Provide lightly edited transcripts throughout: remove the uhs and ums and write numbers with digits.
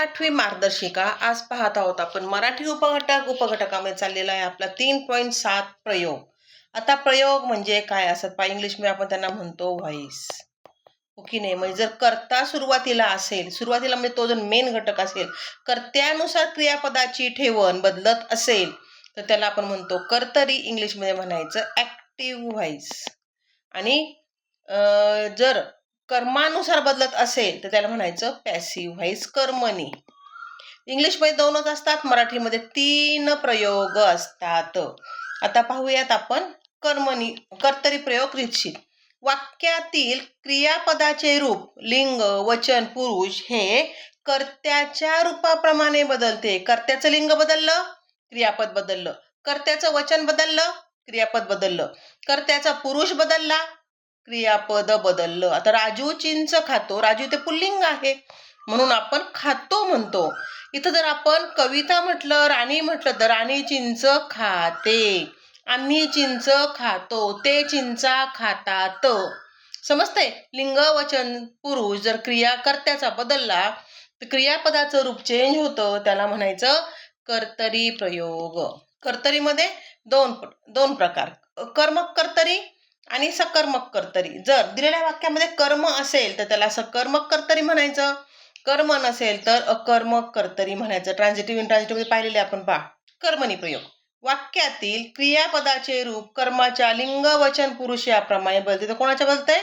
आठवी मार्गदर्शिका आज पाहत आहोत आपण मराठी उपघटकामध्ये चाललेला आहे आपला 3.7 प्रयोग. आता प्रयोग म्हणजे काय असत पा इंग्लिशमध्ये आपण त्यांना म्हणतो व्हॉइस. ओके नाही, म्हणजे जर कर्ता सुरुवातीला असेल, सुरुवातीला म्हणजे तो जर मेन घटक असेल, कर्त्यानुसार क्रियापदाची ठेवण बदलत असेल तर त्याला आपण म्हणतो कर्तरी, इंग्लिशमध्ये म्हणायचं ऍक्टिव्ह व्हॉइस. आणि जर कर्मानुसार बदलत असेल तर त्याला म्हणायचं पॅसिव्ह व्हॉइस, कर्मणी. इंग्लिशमध्ये 2च असतात, मराठीमध्ये 3 प्रयोग असतात. आता पाहूयात आपण कर्मणी कर्तरी प्रयोग रीतशीर. वाक्यातील क्रियापदाचे रूप लिंग, वचन, पुरुष हे कर्त्याच्या रूपाप्रमाणे बदलते. कर्त्याचं लिंग बदललं, क्रियापद बदललं. कर्त्याचं वचन बदललं, क्रियापद बदललं. कर्त्याचा पुरुष बदलला, क्रियापद बदललं. आता राजू चिंच खातो, राजू ते पुल्लिंग आहे म्हणून आपण खातो म्हणतो. इथं जर आपण कविता म्हटलं, राणी म्हटलं तर राणी चिंच खाते, आम्ही चिंच खातो, ते चिंचा खातात. समजतंय? लिंग, वचन, पुरुष जर क्रिया कर्त्याचा बदलला तर क्रियापदाचं रूप चेंज होतं, त्याला म्हणायचं कर्तरी प्रयोग. कर्तरीमध्ये दोन प्रकार, कर्मक कर्तरी आणि सकर्मक कर्तरी. जर दिलेल्या वाक्यामध्ये कर्म असेल तर त्याला सकर्मक कर्तरी म्हणायचं, कर्म नसेल तर अकर्मक कर्तरी म्हणायचं. ट्रान्झिटिव्ह इंट्रान्झिटिव्ह पाहिलेले आपण पहा. कर्मणी प्रयोग. वाक्यातील क्रियापदाचे रूप कर्माच्या लिंग, वचन, पुरुष याप्रमाणे बदलते. तर कोणाच्या बदलतंय?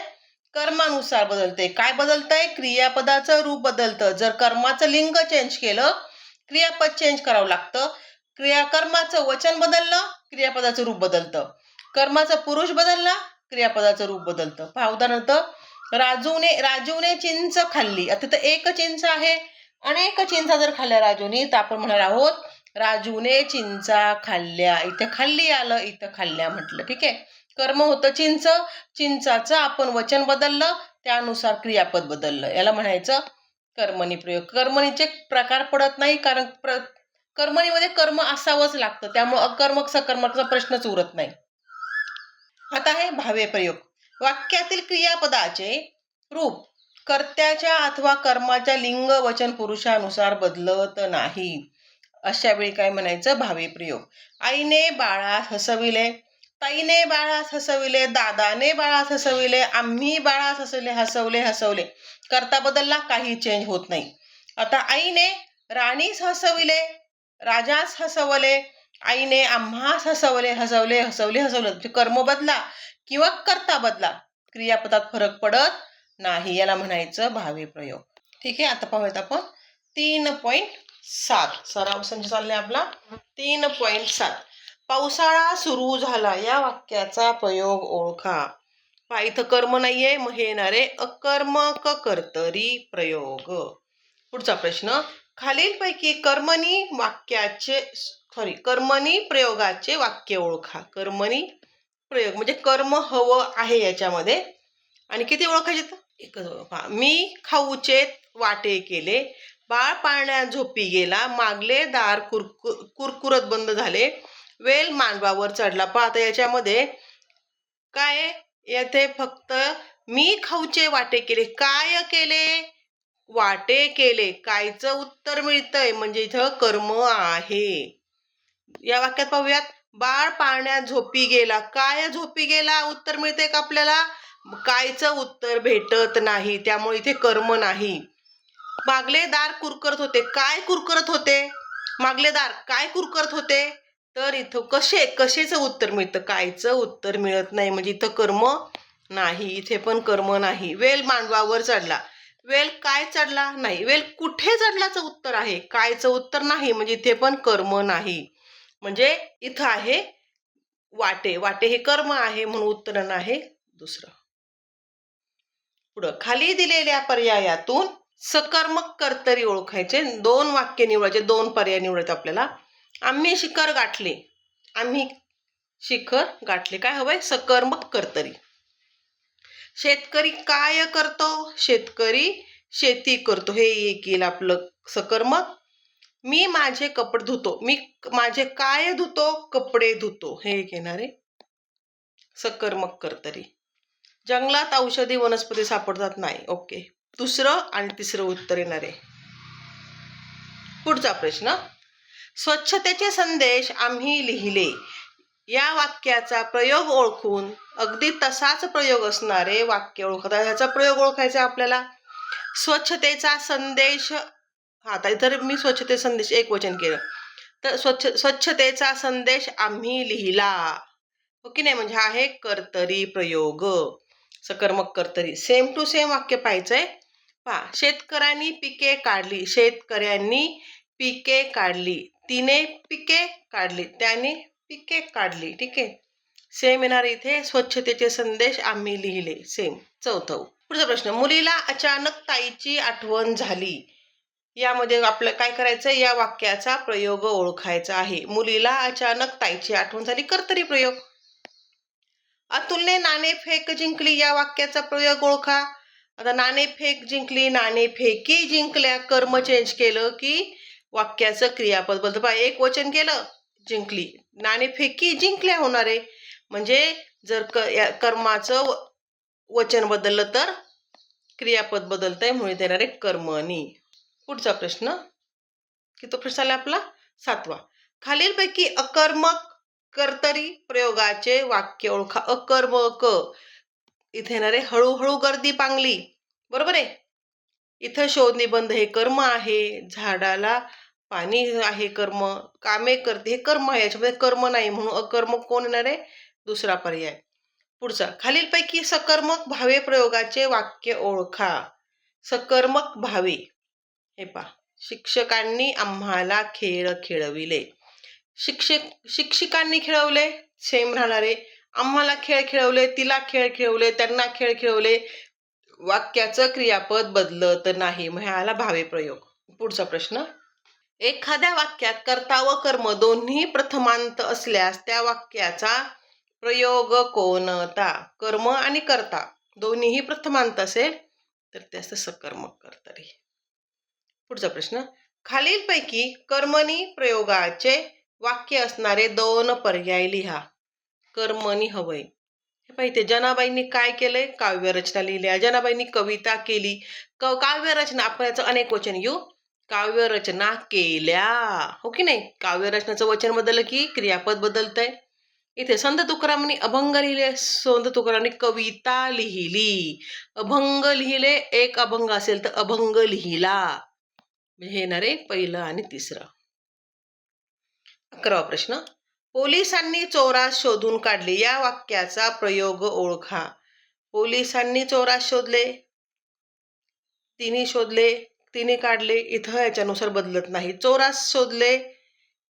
कर्मानुसार बदलते. काय बदलतंय? क्रियापदाचं रूप बदलतं. जर कर्माचं लिंग चेंज केलं, क्रियापद चेंज करावं लागतं. कर्माचं वचन बदललं, क्रियापदाचं रूप बदलतं. कर्माचा पुरुष बदलला, क्रियापदाचं रूप बदलतं. पहा उदाहरणार्थ, राजूने चिंच खाल्ली. आता तर एक चिंच आहे, अनेक चिंचा जर खाल्ल्या राजूने तर आपण म्हणणार आहोत राजूने चिंचा खाल्ल्या. इथे खाल्ली आलं, इथं खाल्ल्या म्हटलं. ठीक आहे. कर्म होतं चिंच, चिंचाचं आपण वचन बदललं, त्यानुसार क्रियापद बदललं, याला म्हणायचं कर्मणी प्रयोग. कर्मणीचे प्रकार पडत नाही, कारण कर्मणीमध्ये कर्म असावंच लागतं, त्यामुळे अकर्मक सकर्मकचा प्रश्नच उरत नाही. आता आहे भावे प्रयोग. वाक्यातील क्रियापदाचे रूप कर्त्याच्या अथवा कर्माच्या लिंग, वचन, पुरुषानुसार बदलत नाही. अशा वेळी काय म्हणायचं? भावे प्रयोग. आईने बाळास हसविले, ताईने बाळास हसविले, दादाने बाळास हसविले, आम्ही बाळास हसवले. कर्ता बदलला, काही चेंज होत नाही. आता आईने राणीस हसविले, राजास हसवले, आईने आम्हास हसवले. कर्म बदला किंवा कर्ता बदला, क्रियापदात फरक पडत नाही, याला म्हणायचं भावे प्रयोग. ठीक आहे. आता पाहूयात आपण 3.7 सराव संच चाललाय आपला. 3.7 पावसाळा सुरू झाला या वाक्याचा प्रयोग ओळखा. पहा इथं कर्म नाहीये, मग हे येणारे अकर्मक कर्तरी प्रयोग. पुढचा प्रश्न, खालीलपैकी कर्मणी प्रयोगाचे वाक्य ओळखा. कर्मणी प्रयोग म्हणजे कर्म हवं आहे याच्यामध्ये, आणि किती ओळखायचे? एकच. मी खाऊचे वाटे केले, बाळ पाळण्यात झोपी गेला, मागले दार कुरकुरत बंद झाले, वेल मांडवावर चढला. पाहता याच्यामध्ये काय येथे? फक्त मी खाऊचे वाटे केले. काय केले? वाटे केले. कायचं उत्तर मिळतंय, म्हणजे इथं कर्म आहे. या वाक्यात पाहूयात, बाळ पाळण्यात झोपी गेला. काय झोपी गेला उत्तर मिळते का आपल्याला? कायचं उत्तर भेटत नाही, त्यामुळे इथे कर्म नाही. मागले दार कुरकरत होते. काय कुरकरत होते? मागले दार काय कुरकरत होते? तर इथं कशेचं उत्तर मिळतं, कायचं उत्तर मिळत नाही, म्हणजे इथं कर्म नाही. इथे पण कर्म नाही. वेल मांडवावर चढला. वेल काय चढला? नाही. वेल कुठे चढल्याचं उत्तर आहे, कायचं उत्तर नाही, म्हणजे इथे पण कर्म नाही. म्हणजे इथं आहे वाटे हे कर्म आहे, म्हणून उत्तर आहे दुसरं. पुढं, खाली दिलेल्या पर्यायातून सकर्मक कर्तरी ओळखायचे. 2 वाक्य निवडायचे, 2 पर्याय निवडायचे आपल्याला. आम्ही शिखर गाठले. काय हवंय? सकर्मक कर्तरी. शेतकरी काय करतो? शेतकरी शेती करतो, हे एक येईल आपलं सकर्मक. मी माझे कपडे धुतो. मी माझे काय धुतो? कपडे धुतो, हे एक येणारे सकर्मक कर्तरी. जंगलात औषधी वनस्पती सापडतात. नाही. ओके. दुसरं आणि तिसरं उत्तर येणार आहे. पुढचा प्रश्न, स्वच्छतेचे संदेश आम्ही लिहिले या वाक्याचा प्रयोग ओळखून अगदी तसाच प्रयोग असणारे वाक्य ओळखता. ह्याचा प्रयोग ओळखायचा आपल्याला. स्वच्छतेचा संदेश, आता इतर मी स्वच्छते संदेश एक वचन केलं, तर स्वच्छतेचा संदेश आम्ही लिहिला, हो की नाही, म्हणजे हा आहे कर्तरी प्रयोग, सकर्मक कर्तरी. सेम टू सेम वाक्य पाहायचंय. पहा, शेतकऱ्यांनी पिके काढली, शेतकऱ्यांनी पिके काढली, तिने पिके काढली, त्याने पिके काढली. ठीक आहे, सेम येणार इथे. स्वच्छतेचे संदेश आम्ही लिहिले, सेम. चौथं. पुढचा प्रश्न, मुलीला अचानक ताईची आठवण झाली. यामध्ये आपलं काय करायचं, या वाक्याचा प्रयोग ओळखायचा आहे. मुलीला अचानक ताईची आठवण झाली, कर्तरी प्रयोग. अतुलने नाणेफेक जिंकली या वाक्याचा प्रयोग ओळखा. आता नाणेफेक जिंकली, नाणेफेकी जिंकल्या, कर्म चेंज केलं की वाक्याचं क्रियापद बदल. पहा, एक वचन केलं, जिंकली, नाणेफेकी जिंकल्या होणार आहे. म्हणजे जर कर्माचं वचन बदललं तर क्रियापद बदलतंय, म्हणून येणार आहे कर्मणी. पुढचा प्रश्न, किती प्रश्न आला आपला? 7वा. खालीलपैकी अकर्मक कर्तरी प्रयोगाचे वाक्य ओळखा. अकर्मक, इथे येणार आहे हळूहळू गर्दी पांगली, बरोबर आहे. इथं शोध निबंध हे कर्म आहे, झाडाला पाणी आहे कर्म, कामे करते हे कर्म आहे, याच्यामध्ये कर्म नाही, म्हणून अकर्मक कोण येणार आहे? दुसरा पर्याय. पुढचा, खालीलपैकी सकर्मक भावे प्रयोगाचे वाक्य ओळखा. सकर्मक भावे, हे पहा, शिक्षकांनी आम्हाला खेळ खेळविले. शिक्षकांनी खेळवले, सेम राहणारे. आम्हाला खेळ खेळवले, तिला खेळ खेळवले, त्यांना खेळ खेळवले, वाक्याचं क्रियापद बदलत नाही, मग ह्याला भावे प्रयोग. पुढचा प्रश्न, एखाद्या वाक्यात कर्ता व कर्म दोन्ही प्रथमांत असल्यास त्या वाक्याचा प्रयोग कोणता? कर्म आणि कर्ता दोन्हीही प्रथमांत असेल तर त्याचं सकर्मक कर्तरी. पुढचा प्रश्न, खालीलपैकी कर्मणी प्रयोगाचे वाक्य असणारे 2 पर्याय लिहा. कर्मणी हवंय. हे पाहिजे, जनाबाईंनी काय केलंय? काव्यरचना लिहिल्या. जनाबाईंनी कविता केली. काव्यरचना, आपण याचं अनेक वचन घेऊ, काव्यरचना केल्या, हो की नाही. काव्यरचनाचं वचन बदललं की क्रियापद बदलतंय. इथे संत तुकारामांनी अभंग लिहिले, संत तुकारामांनी कविता लिहिली. अभंग लिहिले, एक अभंग असेल तर अभंग लिहिला, हे येणार आहे पहिलं आणि तिसरं. 11वा प्रश्न, पोलिसांनी चोरास शोधून काढले या वाक्याचा प्रयोग ओळखा. पोलिसांनी चोरास शोधले, तिने शोधले, तिने काढले, इथं याच्यानुसार बदलत नाही. चोरास शोधले,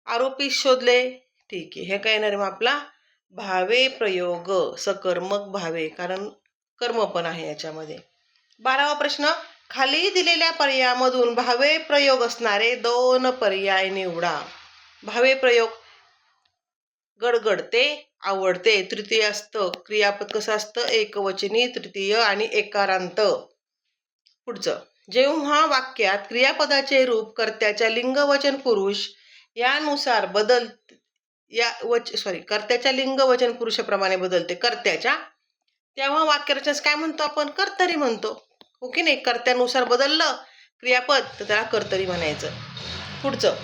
आरोपी शोधले, ठीक आहे. हे काय येणार मग आपला भावे प्रयोग, सकर्मक भावे, कारण कर्म पण आहे याच्यामध्ये. 12वा प्रश्न, खाली दिलेल्या पर्यायामधून भावे प्रयोग असणारे 2 पर्याय निवडा. भावे प्रयोग, गडगडते, आवडते, तृतीय असतं. क्रियापद कसं असतं? एकवचनी, तृतीय आणि एकारांत. पुढचं, जेव्हा वाक्यात क्रियापदाचे रूप कर्त्याच्या लिंग वचन पुरुष यानुसार कर्त्याच्या लिंग वचन पुरुषाप्रमाणे बदलते कर्त्याच्या, तेव्हा वाक्यरचनेस काय म्हणतो आपण? कर्तरी म्हणतो, हो की नाही. कर्त्यानुसार बदललं क्रियापद तर त्याला कर्तरी म्हणायचं. पुढचं,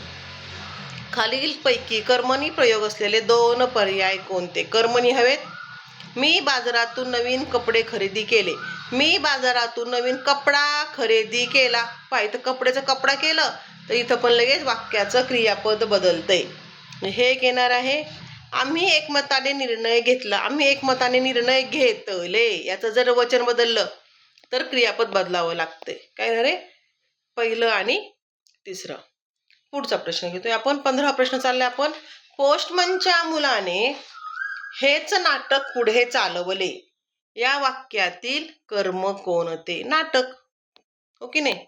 खालीलपैकी कर्मणी प्रयोग असलेले 2 पर्याय कोणते? कर्मणी हवेत. मी बाजारातून नवीन कपडे खरेदी केले. मी बाजारातून नवीन कपडा खरेदी केला. पाहिजे, कपड्याचा कपडा केलं तर इथं पण लगेच वाक्याचं क्रियापद बदलतंय. हे एक येणार आहे. आम्ही एकमताने निर्णय घेतला. आम्ही एकमताने निर्णय घेतले, याचं जर वचन बदललं तर क्रियापद बदलावं लागतंय. काय येणार आहे? पहिलं आणि तिसरं. पुढचा प्रश्न घेतोय आपण. 15वा प्रश्न चाललाय आपण. पोस्टमनच्या मुलाने हेच नाटक पुढे चालवले या वाक्यातील कर्म कोणते? नाटक, हो की नाही.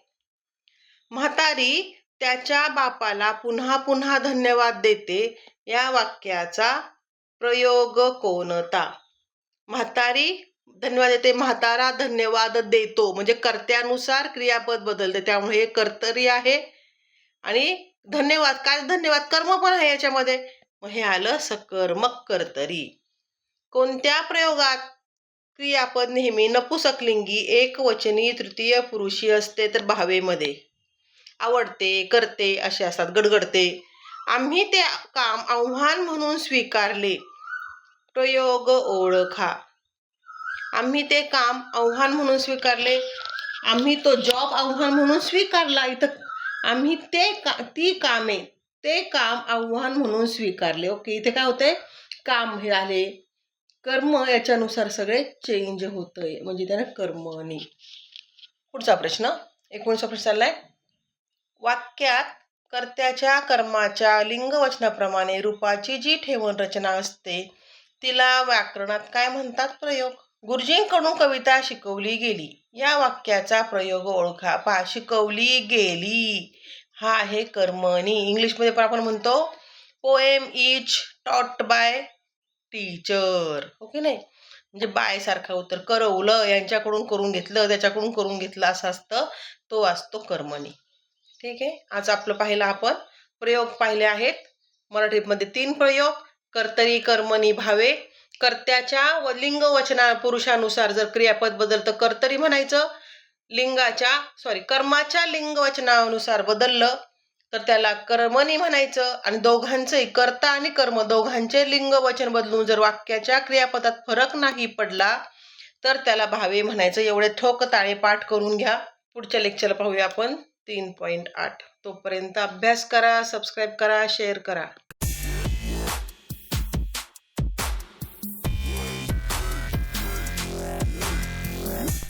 म्हातारी त्याच्या बापाला पुन्हा पुन्हा धन्यवाद देते या वाक्याचा प्रयोग कोणता? म्हातारी धन्यवाद देते, म्हातारा धन्यवाद देतो, म्हणजे कर्त्यानुसार क्रियापद बदलते, त्यामुळे हे कर्तरी आहे. आणि धन्यवाद, काय धन्यवाद, कर्म पण आहे याच्यामध्ये, मग हे आलं सकर्मक कर्तरी. कोणत्या प्रयोगात क्रियापद नेहमी नपुसकलिंगी, एकवचनी, तृतीय पुरुषी असते? तर भावेमध्ये. आवडते, करते असे असतात, गडगडते. आम्ही ते काम आव्हान म्हणून स्वीकारले. प्रयोग ओळखा. आम्ही ते काम आव्हान म्हणून स्वीकारले. आम्ही तो जॉब आव्हान म्हणून स्वीकारला. इथं आम्ही ती कामे ते काम आव्हान म्हणून स्वीकारले. ओके, इथे काय होतंय, काम हे आले, कर्म याच्यानुसार सगळे चेंज होतंय, म्हणजे त्यानं कर्मणी. पुढचा प्रश्न 19 प्रश्न चाललाय. वाक्यात कर्त्याच्या कर्माच्या लिंगवचनाप्रमाणे रूपाची जी ठेवण रचना असते तिला व्याकरणात काय म्हणतात? प्रयोग. गुरुजींकडून कविता शिकवली गेली. या वाक्याचा प्रयोग ओळखा. पहा, शिकवली गेली हा आहे कर्मणी. इंग्लिशमध्ये पण आपण म्हणतो poem is taught by teacher. Okay, नाही म्हणजे बाय सारखा उत्तर, करवलं, यांच्याकडून करून घेतलं, त्याच्याकडून करून घेतलं असं असतं, तो असतो कर्मणी. ठीक आहे, आज आपलं पाहिलं आपण प्रयोग पाहिले आहेत. मराठीमध्ये 3 प्रयोग. कर्तरी कर्मणी भावे. कर्त्याच्या व लिंग वचना पुरुषानुसार जर क्रियापद बदलतं तर कर्तरी म्हणायचं. कर्माच्या लिंग वचनानुसार बदललं तर त्याला कर्मणी म्हणायचं. आणि दोघांचंही, कर्ता आणि कर्म दोघांचे लिंग वचन बदलून जर वाक्याच्या क्रियापदात फरक नाही पडला तर त्याला भावे म्हणायचं. एवढे ठोक ताळे पाठ करून घ्या. पुढच्या लेक्चरला पाहूया आपण 3.8. तोपर्यंत अभ्यास करा, सबस्क्राईब करा, शेअर करा.